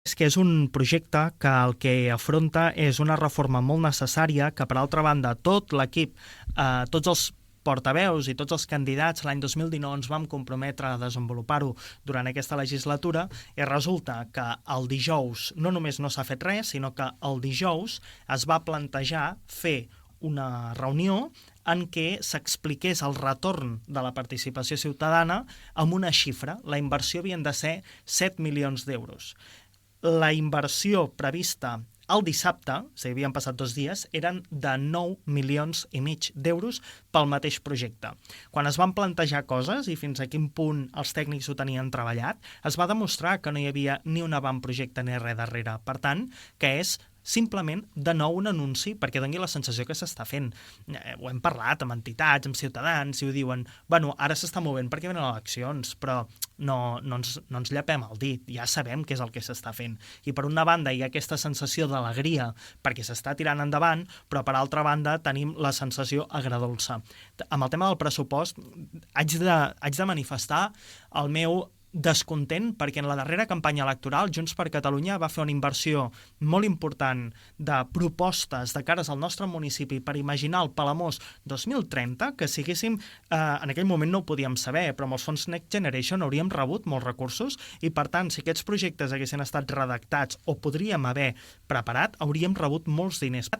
És que és un projecte que el que afronta és una reforma molt necessària que, per altra banda, tot l'equip, tots els portaveus i tots els candidats l'any 2019 ens vam comprometre a desenvolupar-ho durant aquesta legislatura, i resulta que el dijous no només no s'ha fet res, sinó que el dijous es va plantejar fer una reunió en què s'expliqués el retorn de la participació ciutadana amb una xifra. La inversió havien de ser 7 milions d'euros. La inversió prevista el dissabte, és a dir, havien passat 2 dies, eren de 9 milions i mig d'euros pel mateix projecte. Quan es van plantejar coses i fins a quin punt els tècnics ho tenien treballat, es va demostrar que no hi havia ni un avantprojecte ni res darrere. Per tant, que és simplement de nou un anunci perquè doni la sensació que s'està fent. Ho hem parlat amb entitats, amb ciutadans, i ho diuen, bueno, ara s'està movent perquè venen eleccions, però no ens llepem el dit, ja sabem què és el que s'està fent. I per una banda hi ha aquesta sensació d'alegria perquè s'està tirant endavant, però per altra banda tenim la sensació agredolça. Amb el tema del pressupost haig de manifestar el meu descontent perquè en la darrera campanya electoral Junts per Catalunya va fer una inversió molt important de propostes de cares al nostre municipi per imaginar el Palamós 2030, que si haguéssim, en aquell moment no ho podíem saber, però amb els fons Next Generation hauríem rebut molts recursos i, per tant, si aquests projectes haguessin estat redactats o podríem haver preparat, hauríem rebut molts diners.